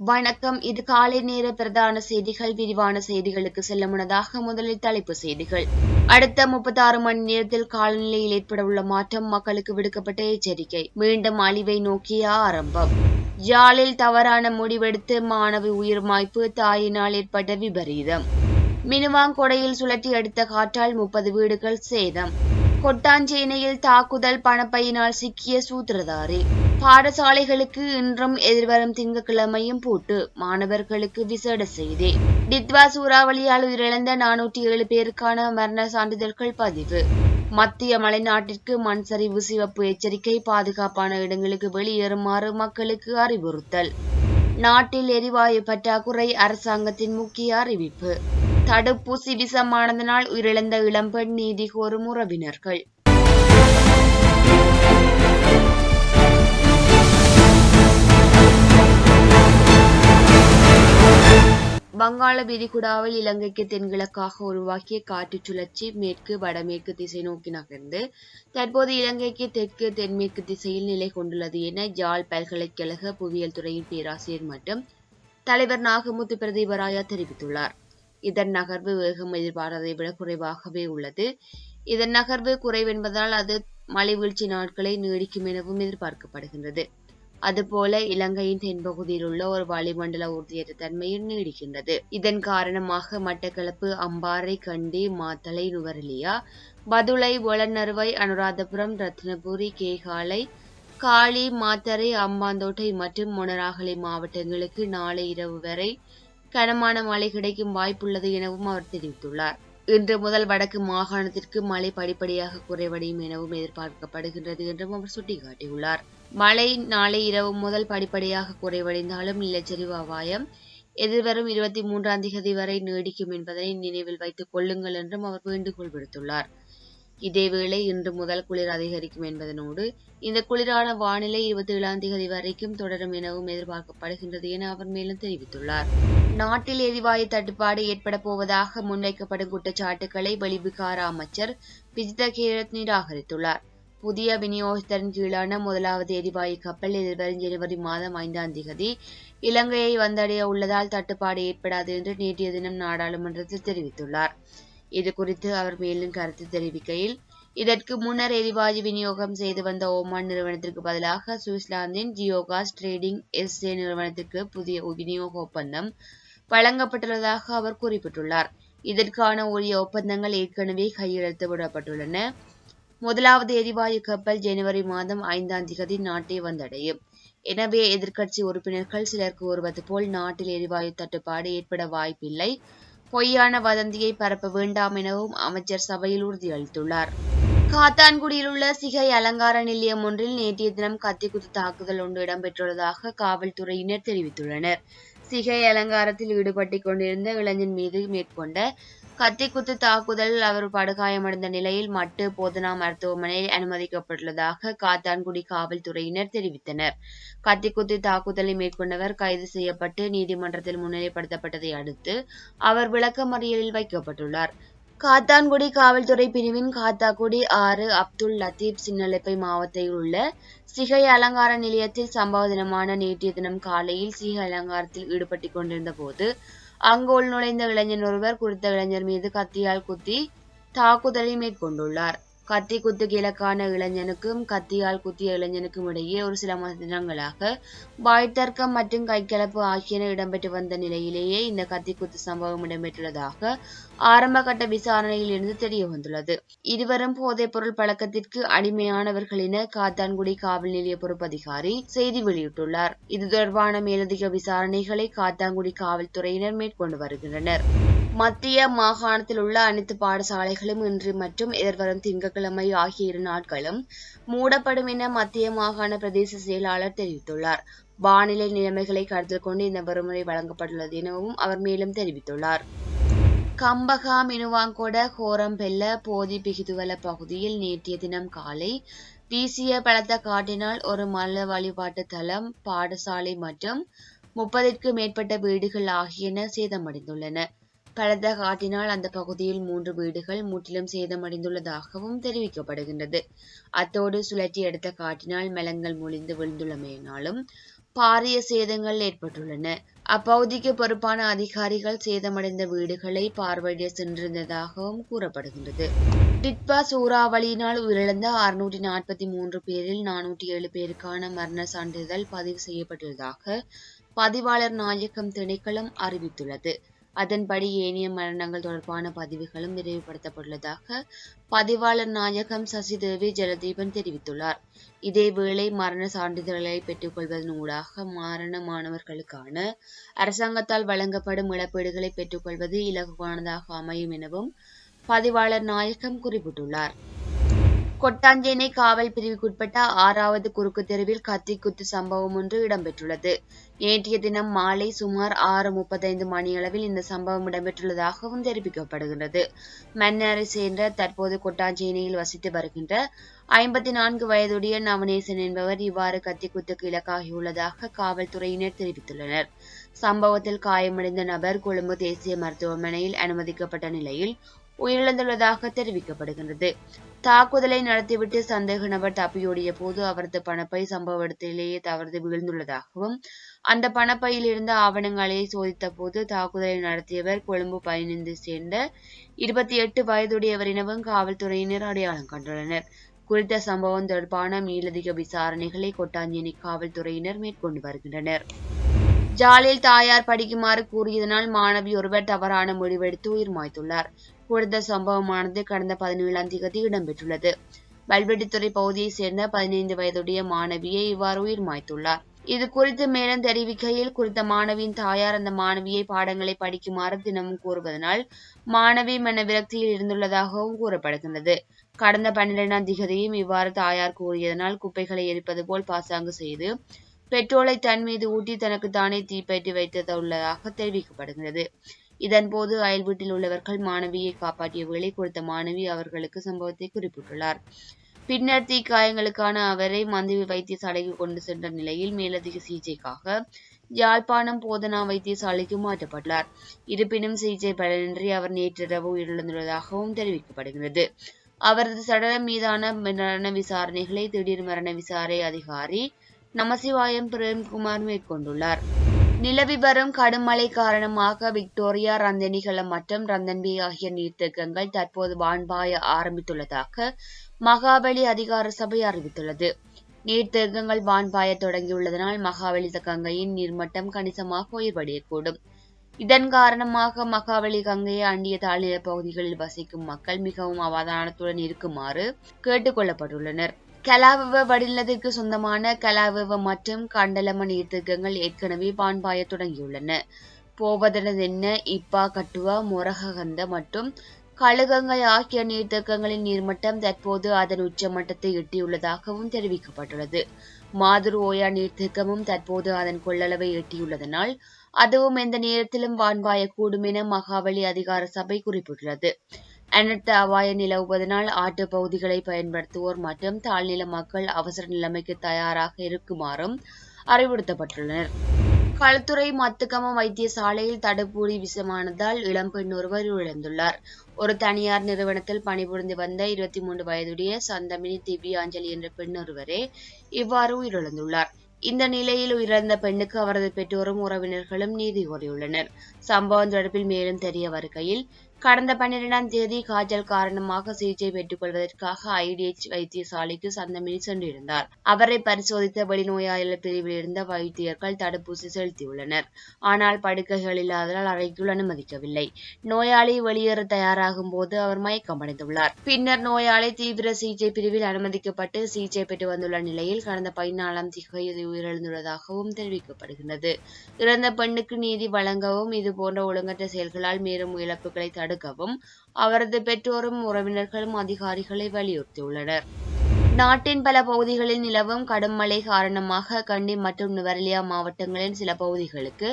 வணக்கம். இது காலை நேர பிரதான செய்திகள். விரிவான செய்திகளுக்கு செல்ல முன்னதாக முதலில் தலைப்பு செய்திகள். அடுத்த 36 மணி நேரத்தில் காலநிலையில் ஏற்படவுள்ள மாற்றம், மக்களுக்கு விடுக்கப்பட்ட எச்சரிக்கை. மீண்டும் அழிவை நோக்கிய ஆரம்பம். யாழில் தவறான முடிவெடுத்து மாணவி உயிர் மாய்ப்பு, தாயினால் ஏற்பட்ட விபரீதம். மினுவாங்கொடையில் சுழற்றி அடித்த காற்றால் 30 வீடுகள் சேதம். கொட்டாஞ்சேனையில் தாக்குதல், பணப்பையினால் சிக்கிய சூத்திரதாரி. பாடசாலைகளுக்கு இன்றும் எதிர்வரும் திங்கட்கிழமையும் பூட்டு, மாணவர்களுக்கு விசேட செய்தி. டித்வா சூறாவளியால் உயிரிழந்த 407 பேருக்கான மரண சான்றிதழ்கள் பதிவு. மத்திய மலைநாட்டிற்கு மண் சரிவு சிவப்பு எச்சரிக்கை, பாதுகாப்பான இடங்களுக்கு வெளியேறுமாறு மக்களுக்கு அறிவுறுத்தல். நாட்டில் எரிவாயு பற்றாக்குறை, அரசாங்கத்தின் முக்கிய அறிவிப்பு. தடுப்பூசி விஷமானதனால் உயிரிழந்த இளம்பெண் நீதி கோரும் உறவினர்கள். வங்காள விரிகுடாவில் இலங்கைக்கு தென்கிழக்காக உருவாக்கிய காற்றுச் சுழற்சி மேற்கு வடமேற்கு திசை நோக்கி நகர்ந்து தற்போது இலங்கைக்கு தெற்கு தென்மேற்கு திசையில் நிலை கொண்டுள்ளது என யாழ் பல்கலைக்கழக புவியியல் துறையின் பேராசிரியர் மற்றும் தலைவர் நாகமுத்து பிரதீபராயா தெரிவித்துள்ளார். இதன் நகர்வு வேகம் எதிர்பார்த்ததை விட குறைவாகவே உள்ளது. இதன் நகர்வு குறைவென்பதால் அது மழை வீழ்ச்சி நாட்களை நீடிக்கும் எனவும் எதிர்பார்க்கப்படுகின்றது. அதுபோல இலங்கையின் தென்பகுதியில் உள்ள ஒரு வளிமண்டல உறுதியற்ற தன்மையில் நீடிக்கின்றது. இதன் காரணமாக மட்டக்களப்பு, அம்பாறை, கண்டி, மாத்தளை, நுவரெலியா, பதுளை, பொலன்னறுவை, அனுராதபுரம், ரத்தினபுரி, கேகாலை, காளி, மாத்தறை, அம்பாந்தோட்டை மற்றும் மொனராகலை மாவட்டங்களுக்கு நாளை இரவு வரை கனமான மழை கிடைக்கும் வாய்ப்புள்ளது எனவும் அவர் தெரிவித்துள்ளார். இன்று முதல் வடக்கு மாகாணத்திற்கு மழை படிப்படியாக குறைவடையும் எனவும் எதிர்பார்க்கப்படுகின்றது என்றும் அவர் சுட்டிக்காட்டியுள்ளார். மழை நாளை இரவு முதல் படிப்படியாக குறைவடைந்தாலும் நிலச்சரிவு அபாயம் எதிர்வரும் 23ஆம் தேதி வரை நீடிக்கும் என்பதனை நினைவில் வைத்துக் கொள்ளுங்கள் என்றும் அவர் வேண்டுகோள் விடுத்துள்ளார். இதேவேளை இன்று முதல் குளிர் அதிகரிக்கும் என்பதனோடு இந்த குளிரான வானிலை 27ஆம் தேதி வரைக்கும் தொடரும் எனவும் எதிர்பார்க்கப்படுகின்றது என அவர் மேலும் தெரிவித்துள்ளார். நாட்டில் எரிவாயு தட்டுப்பாடு ஏற்பட போவதாக முன்வைக்கப்படும் குற்றச்சாட்டுக்களை வெளிவிகார அமைச்சர் விஜித கேரத் நிராகரித்துள்ளார். புதிய விநியோகத்தின் கீழான முதலாவது எரிவாயு கப்பல் எதிர்வரும் ஜனவரி மாதம் 5ஆம் தேதி இலங்கையை வந்தடைய உள்ளதால் தட்டுப்பாடு ஏற்படாது என்று நேற்றைய தினம் நாடாளுமன்றத்தில் தெரிவித்துள்ளார். இது குறித்து அவர் மேலும் கருத்து தெரிவிக்கையில், இதற்கு முன்னர் எரிவாயு விநியோகம் செய்து வந்த ஓமான் நிறுவனத்திற்கு பதிலாக சுவிட்சர்லாந்தின் ஜியோகாஸ் ட்ரேடிங் எஸ்ஏ நிறுவனத்திற்கு புதிய விநியோக ஒப்பந்தம் வழங்கப்பட்டுள்ளதாக அவர் குறிப்பிட்டுள்ளார். இதற்கான உரிய ஒப்பந்தங்கள் ஏற்கனவே கையெழுத்து விடப்பட்டுள்ளன. முதலாவது எரிவாயு கப்பல் ஜனவரி மாதம் 5ஆம் தேதி நாட்டை வந்தடையும். எனவே எதிர்க்கட்சி உறுப்பினர்கள் சிலர் கூறுவது போல் நாட்டில் எரிவாயு தட்டுப்பாடு ஏற்பட வாய்ப்பில்லை, பொய்யான வதந்தியை பரப்ப வேண்டாம் எனவும் அமைச்சர் சபையில் உறுதியளித்துள்ளார். காத்தான்குடியில் உள்ள சிகை அலங்கார நிலையம் ஒன்றில் நேற்றைய தினம் கத்திக்குத்து தாக்குதல் ஒன்று இடம்பெற்றுள்ளதாக காவல்துறையினர் தெரிவித்துள்ளனர். சிகை அலங்காரத்தில் ஈடுபட்டுக் கொண்டிருந்த இளைஞன் மீது மேற்கொண்ட கத்திக்குத்து தாக்குதலில் அவர் படுகாயமடைந்த நிலையில் மட்டு போதனா மருத்துவமனையில் அனுமதிக்கப்பட்டுள்ளதாக காத்தான்குடி காவல்துறையினர் தெரிவித்தனர். கத்திக்குத்து தாக்குதலை மேற்கொண்டவர் கைது செய்யப்பட்டு நீதிமன்றத்தில் முன்னிலைப்படுத்தப்பட்டதை அடுத்து அவர் விளக்கமறியலில் வைக்கப்பட்டுள்ளார். காத்தான்குடி காவல்துறை பிரிவின் காத்தாக்குடி 6 அப்துல் லத்தீப் சின்னலப்பை மாவட்டத்தில் உள்ள சிகை அலங்கார நிலையத்தில் சம்பவ தினமான நேற்றைய தினம் காலையில் சிகை அலங்காரத்தில் ஈடுபட்டுக் கொண்டிருந்த போது அங்கு உள்நுழைந்த இளைஞர் ஒருவர் குறித்த இளைஞர் மீது கத்தியால் குத்தி தாக்குதலை மேற்கொண்டுள்ளார். கத்தி குத்துக்கு இலக்கான இளைஞனுக்கும் கத்தியால் குத்திய இளைஞனுக்கும் இடையே ஒரு சில தினங்களாக வாய்த்தர்க்கம் மற்றும் கைகலப்பு ஆகியன இடம்பெற்று வந்த நிலையிலேயே இந்த கத்திக்குத்து சம்பவம் இடம்பெற்றுள்ளதாக ஆரம்பகட்ட விசாரணையில் இருந்து தெரிய வந்துள்ளது. இருவரும் போதைப் பொருள் பழக்கத்திற்கு அடிமையானவர்கள் என காத்தான்குடி காவல் நிலைய பொறுப்பதிகாரி செய்தி வெளியிட்டுள்ளார். இது தொடர்பான மேலதிக விசாரணைகளை காத்தான்குடி காவல்துறையினர் மேற்கொண்டு வருகின்றனர். மத்திய மாகாணத்தில் உள்ள அனைத்து பாடசாலைகளும் இன்று மற்றும் எதிர்வரும் திங்கட்கிழமை ஆகிய 2 நாட்களும் மூடப்படும் என மத்திய மாகாண பிரதேச செயலாளர் தெரிவித்துள்ளார். வானிலை நிலைமைகளை கருத்தில் கொண்டு இந்த விடுமுறை வழங்கப்பட்டுள்ளது எனவும் அவர் மேலும் தெரிவித்துள்ளார். கம்பகா, மினுவாங்கொட, கோரம்பெல்ல, போதி பிகிதுவல பகுதியில் நேற்றைய தினம் காலை வீசிய பலத்த காற்றினால் ஒரு மல வழிபாட்டு தலம், பாடசாலை மற்றும் 30க்கும் மேற்பட்ட வீடுகள் ஆகியன சேதமடைந்துள்ளன. பலத்த காற்றினால் அந்த பகுதியில் 3 வீடுகள் முற்றிலும் சேதமடைந்துள்ளதாகவும் தெரிவிக்கப்படுகின்றது. அத்தோடு சுழற்றி எடுத்த காற்றினால் மலங்கள் முறிந்து விழுந்துள்ளமையினாலும் பாரிய சேதங்கள் ஏற்பட்டுள்ளன. அப்பகுதிக்கு பொறுப்பான அதிகாரிகள் சேதமடைந்த வீடுகளை பார்வையிட சென்றிருந்ததாகவும் கூறப்படுகின்றது. டிட்பா சூறாவளியினால் உயிரிழந்த 643 பேரில் 407 பேருக்கான மரண சான்றிதழ் பதிவு செய்யப்பட்டுள்ளதாக பதிவாளர் நாயகம் திணைக்களம் அறிவித்துள்ளது. அதன்படி ஏனைய மரணங்கள் தொடர்பான பதிவுகளும் விரைவுபடுத்தப்பட்டுள்ளதாக பதிவாளர் நாயகம் சசிதேவி ஜலதீபன் தெரிவித்துள்ளார். இதேவேளை மரண சான்றிதழ்களை பெற்றுக் கொள்வதன் ஊடாக மரணமானவர்களுக்கான அரசாங்கத்தால் வழங்கப்படும் இழப்பீடுகளை பெற்றுக் கொள்வது இலகுவானதாக அமையும் எனவும் பதிவாளர் நாயகம் குறிப்பிட்டுள்ளார். கொட்டாஞ்சேனை காவல் பிரிவுக்குட்பட்ட 6வது குறுக்கு தெருவில் கத்திக்குத்து சம்பவம் ஒன்று இடம்பெற்றுள்ளது. நேற்றைய தினம் மாலை சுமார் 6:35 மணியளவில் இந்த சம்பவம் இடம்பெற்றுள்ளதாகவும் தெரிவிக்கப்படுகிறது. மன்னாரை சேர்ந்த தற்போது கொட்டாஞ்சேனையில் வசித்து வருகின்ற 54 வயதுடைய நவநேசன் என்பவர் இவ்வாறு கத்திக்குத்துக்கு இலக்காகியுள்ளதாக காவல்துறையினர் தெரிவித்துள்ளனர். சம்பவத்தில் காயமடைந்த நபர் கொழும்பு தேசிய மருத்துவமனையில் அனுமதிக்கப்பட்ட நிலையில் உயிரிழந்துள்ளதாக தெரிவிக்கப்படுகிறது. தாக்குதலை நடத்திவிட்டு சந்தேக நபர் தப்பியோடிய போது அவரது பணப்பை சம்பவ இடத்திலேயே தவறு விழுந்துள்ளதாகவும் அந்த பணப்பையில் இருந்த ஆவணங்களை சோதித்த போது தாக்குதலை நடத்தியவர் கொழும்பு 15 சேர்ந்த 28 வயதுடையவர் எனவும் காவல்துறையினர் அடையாளம் கண்டுள்ளனர். குறித்த சம்பவம் தொடர்பான மேலதிக விசாரணைகளை கொட்டாஞ்சேனை காவல்துறையினர் மேற்கொண்டு வருகின்றனர். ஜாலில் தாயார் படிக்குமாறு கூறியதனால் மாணவி ஒருவர் தவறான முடிவெடுத்து உயிர் மாய்த்துள்ளார். குறித்த சம்பவமானது கடந்த 17ஆம் தேதி இடம்பெற்றுள்ளது. வல்வெட்டித்துறை பகுதியைச் சேர்ந்த 15 வயதுடைய மாணவியை இவ்வாறு உயிர் மாய்த்துள்ளார். இது குறித்து மேலும் தெரிவிக்கையில், குறித்த மாணவியின் தாயார் அந்த மாணவியை பாடங்களை படிக்குமாறு தினமும் கூறுவதனால் மாணவி மன விரக்தியில் இருந்துள்ளதாகவும் கூறப்படுகின்றது. கடந்த 12ஆம் தேதியும் இவ்வாறு தாயார் கூறியதனால் குப்பைகளை எரிப்பது போல் பாசாங்கு செய்து பெட்ரோலை தன் மீது ஊட்டி தனக்கு தானே தீப்பற்றி வைத்துள்ளதாக தெரிவிக்கப்படுகிறது. இதன்போது அயல் வீட்டில் உள்ளவர்கள் மாணவியை காப்பாற்றிய வேளை குறித்த மாணவி அவர்களுக்கு சம்பவத்தை குறிப்பிட்டுள்ளார். பின்னர் தீக்காயங்களுக்கான அவரை மந்திவி வைத்தியசாலைக்கு கொண்டு சென்ற நிலையில் மேலதிக சிகிச்சைக்காக யாழ்ப்பாணம் போதனா வைத்தியசாலைக்கு மாற்றப்பட்டார். இருப்பினும் சிகிச்சை பலனின்றி அவர் நேற்றிரவு உயிரிழந்துள்ளதாகவும் தெரிவிக்கப்படுகிறது. அவரது சடலம் மீதான மரண விசாரணைகளை திடீர் மரண விசாரணை அதிகாரி நமசிவாயம் பிரேம்குமார் மேற்கொண்டுள்ளார். நிலவி வரும் கடும் மழை காரணமாக விக்டோரியா, ரந்தனிகளம் மற்றும் ரந்தன்பே ஆகிய நீர்த்தேக்கங்கள் தற்போது வான்பாய ஆரம்பித்துள்ளதாக மகாவலி அதிகார சபை அறிவித்துள்ளது. நீர்த்தேக்கங்கள் வான்பாய தொடங்கியுள்ளதனால் மகாவலி கங்கையின் நீர்மட்டம் கணிசமாக உயர்வடையக்கூடும். இதன் காரணமாக மகாவலி கங்கையை அண்டிய தாழ்நில பகுதிகளில் வசிக்கும் மக்கள் மிகவும் அவதானத்துடன் இருக்குமாறு கேட்டுக் கொள்ளப்பட்டுள்ளனர். கலாவெவ வடிநிலத்திற்கு சொந்தமான கலாவெவ மற்றும் கண்டலம நீர்த்தேக்கங்கள் ஏற்கனவே வான்பாய தொடங்கியுள்ளன. போவதென்ன, இப்பா, கட்டுவா, மொரகந்த மற்றும் கழுகங்கை ஆகிய நீர்த்தேக்கங்களின் நீர்மட்டம் தற்போது அதன் உச்சமட்டத்தை எட்டியுள்ளதாகவும் தெரிவிக்கப்பட்டுள்ளது. மாதுரு ஓயா நீர்த்தேக்கமும் தற்போது அதன் கொள்ளளவை எட்டியுள்ளதனால் அதுவும் எந்த நேரத்திலும் வான்பாயக்கூடும் என மகாவலி அதிகார சபை குறிப்பிட்டுள்ளது. அனர்த்த அபாய நிலவுவதனால் ஆற்று பகுதிகளை பயன்படுத்துவோர் மற்றும் தாழ்நில மக்கள் அவசர நிலைமைக்கு தயாராக இருக்குமாறும் அறிவுறுத்தப்பட்டுள்ளனர். களுத்துறை மத்துகம வைத்தியசாலையில் தடுப்பூசி விஷமானதால் இளம்பெண் ஒருவர் உயிரிழந்துள்ளார். ஒரு தனியார் நிறுவனத்தில் பணிபுரிந்து வந்த 23 வயதுடைய சந்தமினி திவ்யாஞ்சலி என்ற பெண் ஒருவரே இவ்வாறு உயிரிழந்துள்ளார். இந்த நிலையில் உயிரிழந்த பெண்ணுக்கு அவரது பெற்றோரும் உறவினர்களும் நீதி கோரியுள்ளனர். சம்பவம் தொடர்பில் மேலும் தெரிய வருகையில், கடந்த 12ஆம் தேதி காய்ச்சல் காரணமாக சிகிச்சை பெற்றுக் கொள்வதற்காக IDH வைத்தியசாலைக்கு சந்தமினி சென்றிருந்தார். அவரை பரிசோதித்த வெளிநோயாளர் பிரிவில் இருந்த வைத்தியர்கள் தடுப்பூசி செலுத்தியுள்ளனர். ஆனால் படுக்கைகள் இல்லாததால் அறைக்குள் அனுமதிக்கவில்லை. நோயாளி வெளியேற தயாராகும் போது அவர் மயக்கமடைந்துள்ளார். பின்னர் நோயாளி தீவிர சிகிச்சை பிரிவில் அனுமதிக்கப்பட்டு சிகிச்சை பெற்று வந்துள்ள நிலையில் கடந்த 14ஆம் தேதி உயிரிழந்துள்ளதாகவும் தெரிவிக்கப்படுகிறது. இறந்த பெண்ணுக்கு நீதி வழங்கவும் இதுபோன்ற ஒழுங்கற்ற செயல்களால் மேலும் இழப்புகளை தடுக்கவும் அவரது பெற்றோரும் உறவினர்களும் அதிகாரிகளை வலியுறுத்தியுள்ளனர். நாட்டின் பல பகுதிகளில் நிலவும் கடும் மழை காரணமாக கண்டி மற்றும் நுவரெலியா மாவட்டங்களின் சில பகுதிகளுக்கு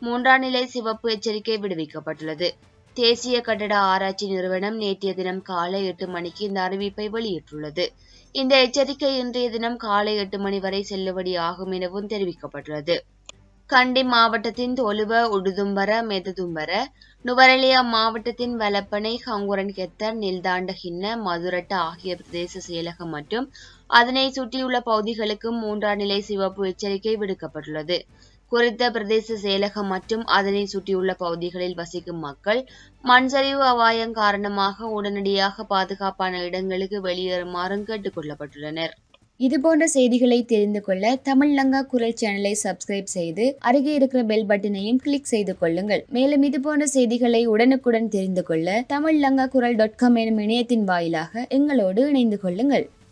3ஆம் நிலை சிவப்பு எச்சரிக்கை விடுவிக்கப்பட்டுள்ளது. தேசிய கட்டட ஆராய்ச்சி நிறுவனம் நேற்றைய தினம் காலை 8 மணிக்கு இந்த அறிவிப்பை வெளியிட்டுள்ளது. இந்த எச்சரிக்கை இன்றைய தினம் காலை 8 மணி வரை செல்லுபடி ஆகும் எனவும் தெரிவிக்கப்பட்டுள்ளது. கண்டி மாவட்டத்தின் தொலுவ உடுதும்பர மெததும்பர நுவரெலியா மாவட்டத்தின் வலப்பனை ஹங்குரன் கெத்தர் நில்தாண்டஹின்ன மதுரட்ட ஆகிய பிரதேச செயலகம் மற்றும் அதனை சுற்றியுள்ள பகுதிகளுக்கு 3ஆம் நிலை சிவப்பு எச்சரிக்கை விடுக்கப்பட்டுள்ளது. குறித்த பிரதேச செயலகம் மற்றும் அதனை சுற்றியுள்ள பகுதிகளில் வசிக்கும் மக்கள் மண்சரிவு அபாயம் காரணமாக உடனடியாக பாதுகாப்பான இடங்களுக்கு வெளியேறுமாறும் கேட்டுக் கொள்ளப்பட்டுள்ளனர். இதுபோன்ற செய்திகளை தெரிந்து கொள்ள தமிழ் லங்கா குரல் சேனலை சப்ஸ்கிரைப் செய்து அருகே இருக்கிற பெல் பட்டனையும் கிளிக் செய்து கொள்ளுங்கள். மேலும் இதுபோன்ற செய்திகளை உடனுக்குடன் தெரிந்து கொள்ள தமிழ்லங்காகுரல்.com எனும் இணையத்தின் வாயிலாக எங்களோடு இணைந்து கொள்ளுங்கள்.